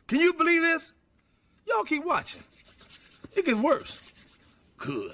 Can you believe this? Y'all keep watching. It gets worse. Good.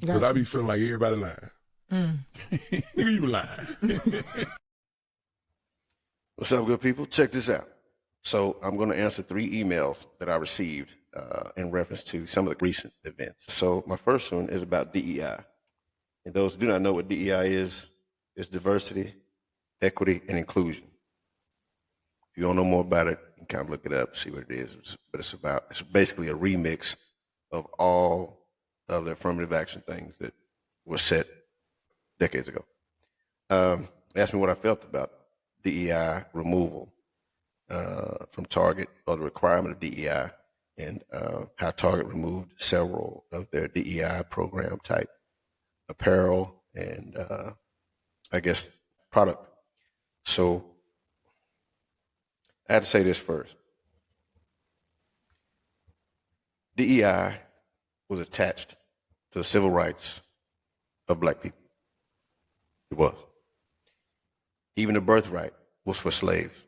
Because I be feeling like everybody lying. Nigga, you lying. What's up, good people? Check this out. So I'm going to answer 3 emails that I received in reference to some of the recent events. So my first one is about DEI. And those who do not know what DEI is, it's diversity, equity, and inclusion. If you don't know more about it, you can kind of look it up, see what it is. But it's basically a remix of all of the affirmative action things that were set decades ago. Asked me what I felt about DEI removal from Target, or the requirement of DEI, and how Target removed several of their DEI program type apparel and I guess product. So I had to say this first. DEI was attached to the civil rights of black people. It was. Even the birthright was for slaves.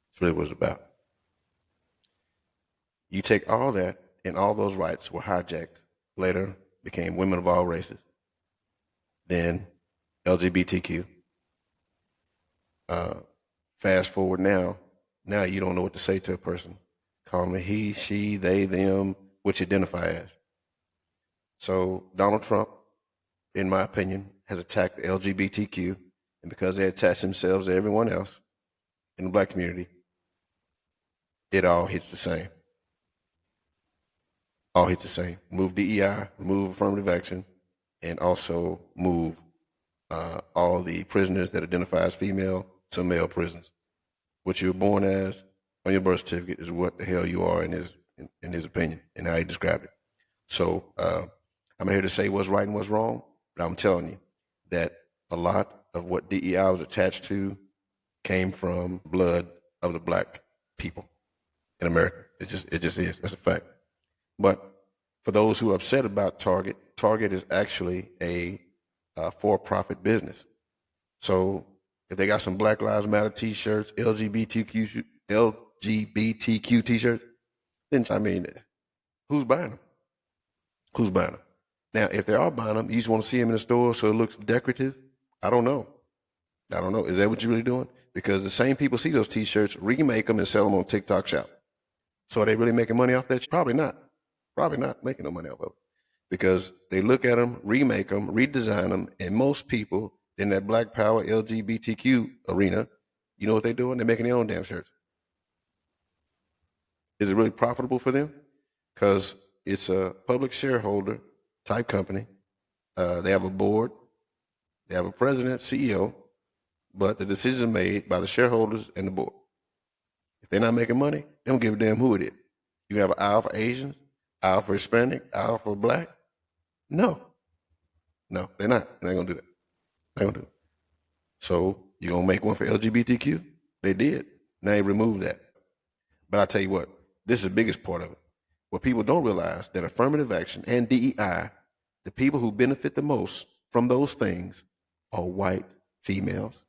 That's what it was about. You take all that, and all those rights were hijacked. Later became women of all races. Then LGBTQ. Fast forward now you don't know what to say to a person. Call me he, she, they, them, which you identify as. So Donald Trump, in my opinion, has attacked the LGBTQ, and because they attach themselves to everyone else in the black community, it all hits the same. All hits the same. Move DEI, remove affirmative action, and also move all the prisoners that identify as female to male prisons. What you were born as on your birth certificate is what the hell you are in his opinion, and how he described it. So I'm here to say what's right and what's wrong, but I'm telling you that a lot of what DEI was attached to came from blood of the black people in America. It just is. That's a fact. But for those who are upset about Target, Target is actually a for-profit business. So if they got some Black Lives Matter T-shirts, LGBTQ T-shirts, then I mean, who's buying them? Who's buying them? Now, if they are buying them, you just want to see them in the store so it looks decorative? I don't know. Is that what you're really doing? Because the same people see those T-shirts, remake them, and sell them on TikTok Shop. So are they really making money off that? Probably not. Probably not making no money off of it. Because they look at them, remake them, redesign them, and most people in that Black Power LGBTQ arena, you know what they're doing? They're making their own damn shirts. Is it really profitable for them? Because it's a public shareholder type company. They have a board. They have a president, CEO, but the decision is made by the shareholders and the board. If they're not making money, they don't give a damn who it is. You have an aisle for Asians, aisle for Hispanic, aisle for Black? No, they're not. They're not going to do that. They're going to do it. So you're going to make one for LGBTQ? They did. Now they removed that. But I'll tell you what, this is the biggest part of it. What people don't realize, that affirmative action and DEI, the people who benefit the most from those things are white females.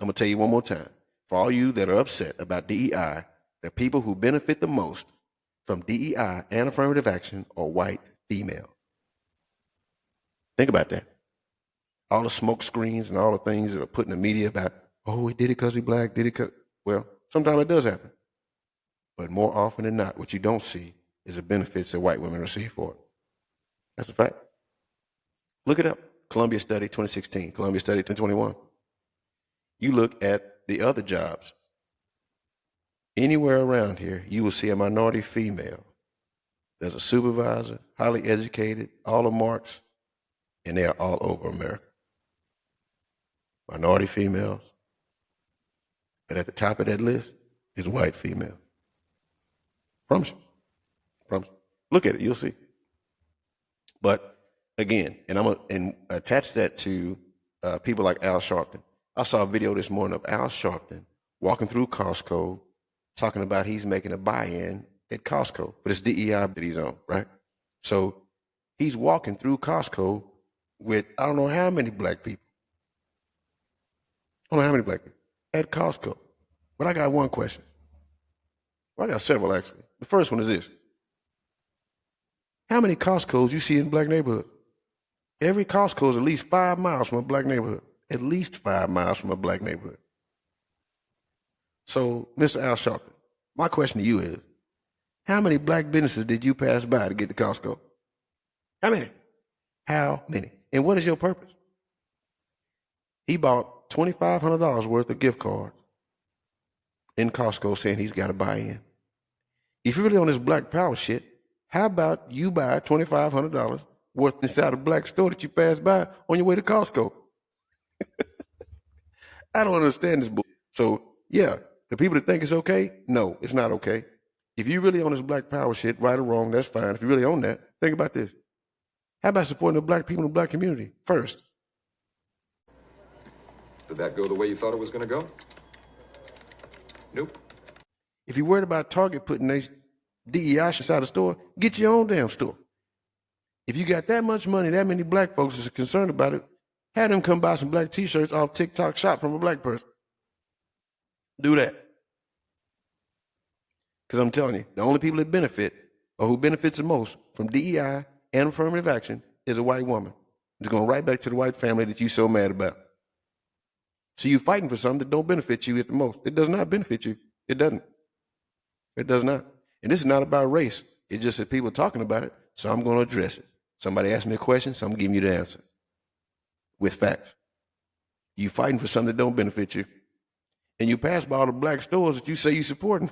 I'm going to tell you one more time. For all you that are upset about DEI, the people who benefit the most from DEI and affirmative action are white females. Think about that. All the smoke screens and all the things that are put in the media about, oh, he did it because he's black, did it because, well, sometimes it does happen. But more often than not, what you don't see is the benefits that white women receive for it. That's a fact. Look it up. Columbia Study 2016, Columbia Study 2021. You look at the other jobs. Anywhere around here, you will see a minority female. There's a supervisor, highly educated, all the marks, and they are all over America. Minority females. But at the top of that list is white female. Promise you. Promise. Look at it, you'll see. But again, and I'm going to attach that to people like Al Sharpton. I saw a video this morning of Al Sharpton walking through Costco talking about he's making a buy-in at Costco, but it's DEI that he's on, right? So he's walking through Costco with I don't know how many black people. I don't know how many black people at Costco. But I got one question. Well, I got several, actually. The first one is this. How many Costcos you see in black neighborhoods? Every Costco is at least 5 miles from a black neighborhood. At least 5 miles from a black neighborhood. So, Mr. Al Sharpton, my question to you is, how many black businesses did you pass by to get to Costco? How many? How many? And what is your purpose? He bought $2,500 worth of gift cards in Costco saying he's got to buy in. If you're really on this black power shit, how about you buy $2,500 worth inside a black store that you pass by on your way to Costco? I don't understand this bull. So, yeah, the people that think it's okay, no, it's not okay. If you're really on this black power shit, right or wrong, that's fine. If you're really on that, think about this. How about supporting the black people in the black community first? Did that go the way you thought it was going to go? Nope. If you're worried about Target putting their DEI inside the store, get your own damn store. If you got that much money, that many black folks is concerned about it, have them come buy some black t-shirts off TikTok shop from a black person. Do that. Because I'm telling you, the only people that benefit, or who benefits the most from DEI and affirmative action, is a white woman. It's going right back to the white family that you so mad about. So you're fighting for something that don't benefit you at the most. It does not benefit you. It doesn't. It does not. And this is not about race. It's just that people are talking about it, so I'm going to address it. Somebody asked me a question, so I'm giving you the answer with facts. You fighting for something that don't benefit you. And you pass by all the black stores that you say you supporting.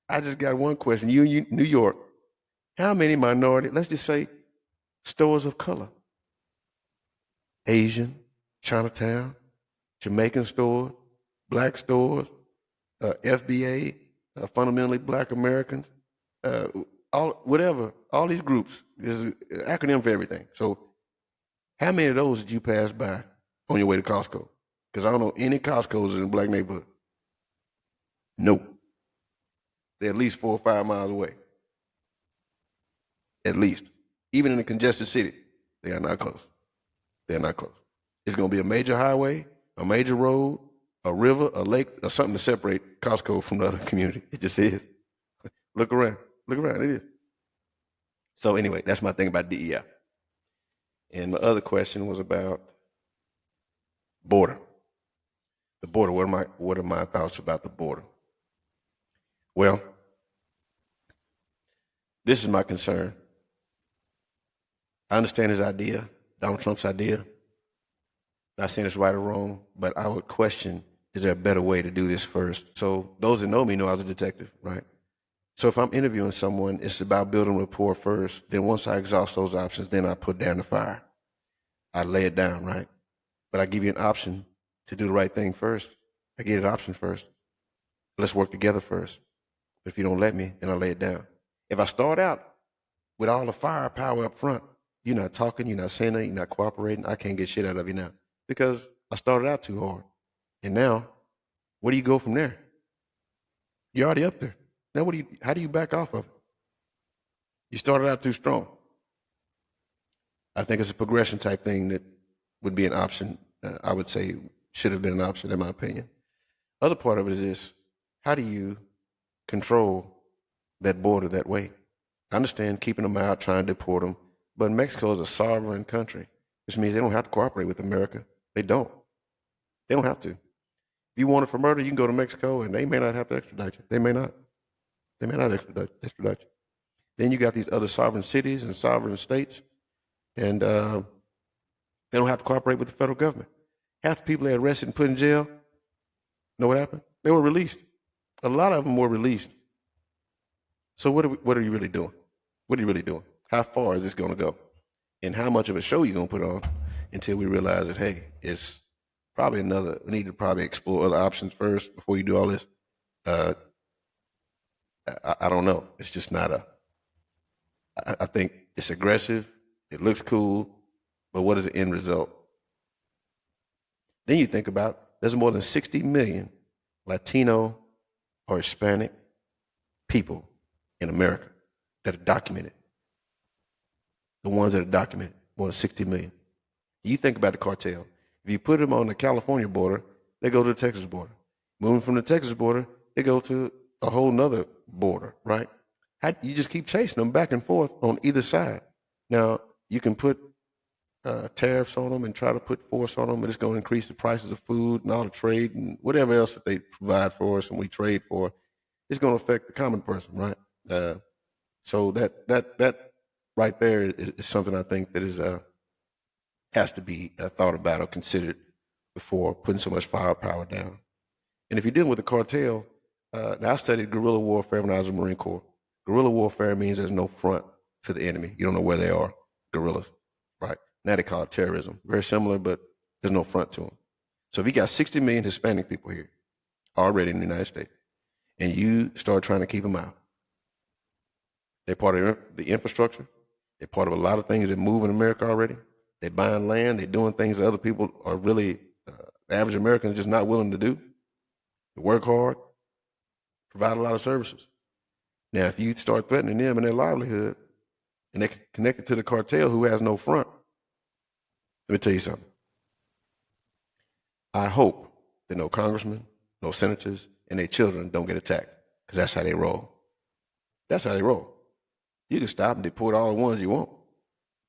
I just got one question. You in New York, how many minority, let's just say, stores of color? Asian, Chinatown, Jamaican stores, black stores, FBA, fundamentally black Americans, all these groups. There's an acronym for everything. So how many of those did you pass by on your way to Costco? Because I don't know any Costco's in the black neighborhood. Nope. They're at least 4 or 5 miles away. At least. Even in a congested city, they are not close. They're not close. It's going to be a major highway, a major road, a river, a lake, or something to separate Costco from the other community. It just is. Look around. Look around. It is. So anyway, that's my thing about DEI. And my other question was about border. The border. What are my thoughts about the border? Well, this is my concern. I understand his idea, Donald Trump's idea. Not saying it's right or wrong, but I would question, is there a better way to do this first? So those that know me know I was a detective, right? So if I'm interviewing someone, it's about building rapport first. Then once I exhaust those options, then I put down the fire. I lay it down, right? But I give you an option to do the right thing first. I get an option first. Let's work together first. But if you don't let me, then I lay it down. If I start out with all the firepower up front, you're not talking, you're not saying anything, you're not cooperating, I can't get shit out of you now. Because I started out too hard. And now, where do you go from there? You're already up there. Now how do you back off of it? You started out too strong. I think it's a progression type thing that would be an option. I would say should have been an option in my opinion. Other part of it is this: how do you control that border that way? I understand keeping them out, trying to deport them, but Mexico is a sovereign country, which means they don't have to cooperate with America. They don't. They don't have to. If you want it for murder, you can go to Mexico, and they may not have to extradite you. They may not. They may not extradite you. Then you got these other sovereign cities and sovereign states, and they don't have to cooperate with the federal government. Half the people they arrested and put in jail, know what happened? They were released. A lot of them were released. So what are you really doing? What are you really doing? How far is this going to go? And how much of a show are you going to put on until we realize that, hey, it's probably we need to probably explore other options first before you do all this. I don't know. It's just not I think it's aggressive. It looks cool. But what is the end result? Then you think about there's more than 60 million Latino or Hispanic people in America that are documented. The ones that are documented, more than 60 million. You think about the cartel. If you put them on the California border, they go to the Texas border. Moving from the Texas border, they go to a whole nother border, right? You just keep chasing them back and forth on either side. Now, you can put tariffs on them and try to put force on them, but it's going to increase the prices of food and all the trade and whatever else that they provide for us and we trade for. It's going to affect the common person, right? So that right there is something I think that is has to be thought about or considered before putting so much firepower down. And if you're dealing with a cartel, now I studied guerrilla warfare when I was in the Marine Corps. Guerrilla warfare means there's no front to the enemy. You don't know where they are, guerrillas, right? Now they call it terrorism. Very similar, but there's no front to them. So if you got 60 million Hispanic people here already in the United States, and you start trying to keep them out, they're part of the infrastructure. They're part of a lot of things that move in America already. They're buying land. They're doing things that other people are really, the average American is just not willing to do. They work hard, provide a lot of services. Now, if you start threatening them and their livelihood, and they're connected to the cartel who has no front, let me tell you something. I hope that no congressmen, no senators, and their children don't get attacked, because that's how they roll. That's how they roll. You can stop and deport all the ones you want,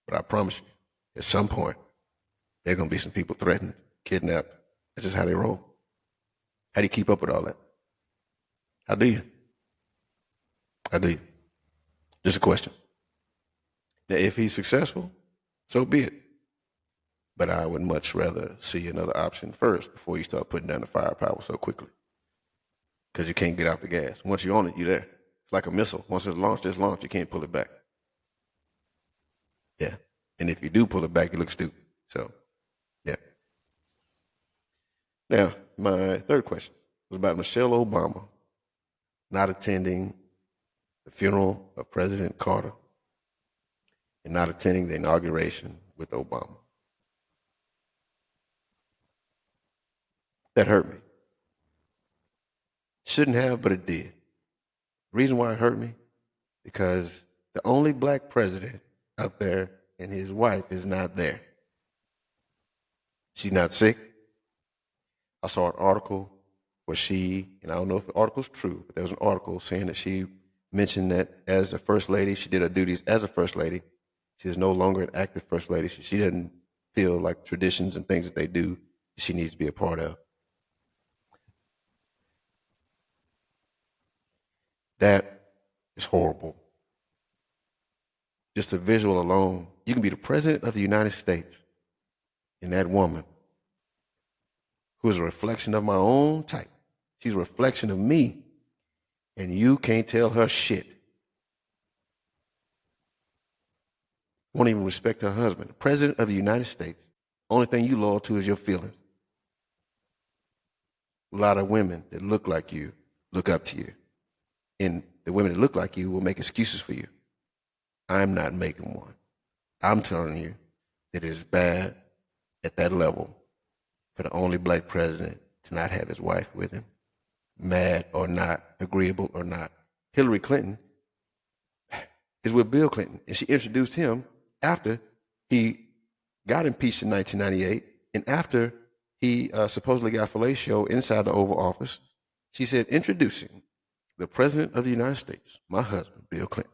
but I promise you, at some point, there are going to be some people threatened, kidnapped. That's just how they roll. How do you keep up with all that? How do you? How do you? Just a question. Now, if he's successful, so be it. But I would much rather see another option first before you start putting down the firepower so quickly. Because you can't get out the gas. Once you're on it, you're there. It's like a missile. Once it's launched, it's launched. You can't pull it back. Yeah. And if you do pull it back, you look stupid. So, yeah. Now, my third question was about Michelle Obama not attending the funeral of President Carter and not attending the inauguration with Obama. That hurt me. Shouldn't have, but it did. The reason why it hurt me, because the only black president up there and his wife is not there. She's not sick. I saw an article where and I don't know if the article's true, but there was an article saying that she mentioned that as a first lady, she did her duties as a first lady. She is no longer an active first lady. She doesn't feel like traditions and things that they do, she needs to be a part of. That is horrible. Just the visual alone. You can be the president of the United States, and that woman, who is a reflection of my own type, she's a reflection of me, and you can't tell her shit. Won't even respect her husband. The president of the United States, only thing you loyal to is your feelings. A lot of women that look like you look up to you. And the women that look like you will make excuses for you. I'm not making one. I'm telling you that it is bad at that level for the only black president to not have his wife with him, mad or not, agreeable or not. Hillary Clinton is with Bill Clinton, and she introduced him after he got impeached in 1998, and after he supposedly got fellatio inside the Oval Office. She said, introducing the President of the United States, my husband, Bill Clinton.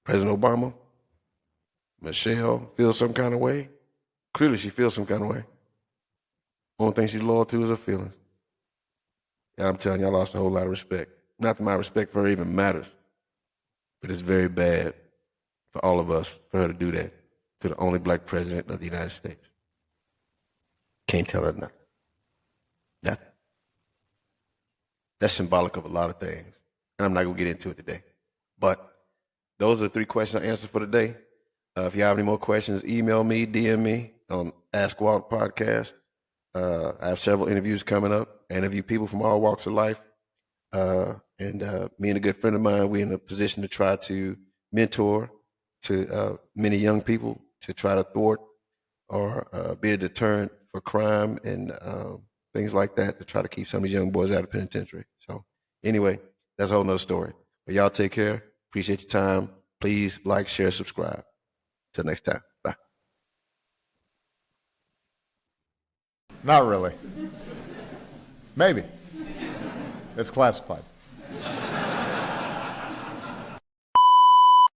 President Obama, Michelle feels some kind of way. Clearly she feels some kind of way. Only thing she's loyal to is her feelings. And I'm telling you, I lost a whole lot of respect. Not that my respect for her even matters, but it's very bad for all of us for her to do that to the only black president of the United States. Can't tell her nothing. Nothing. That's symbolic of a lot of things. And I'm not going to get into it today. But those are the 3 questions I answered for today. If you have any more questions, email me, DM me on Ask Walt Podcast. I have several interviews coming up. I interview people from all walks of life. And me and a good friend of mine, we're in a position to try to mentor to many young people to try to thwart or be a deterrent for crime and things like that, to try to keep some of these young boys out of penitentiary. So anyway, that's a whole nother story. But y'all take care. Appreciate your time. Please like, share, subscribe. Till next time. Bye. Not really. Maybe. It's classified.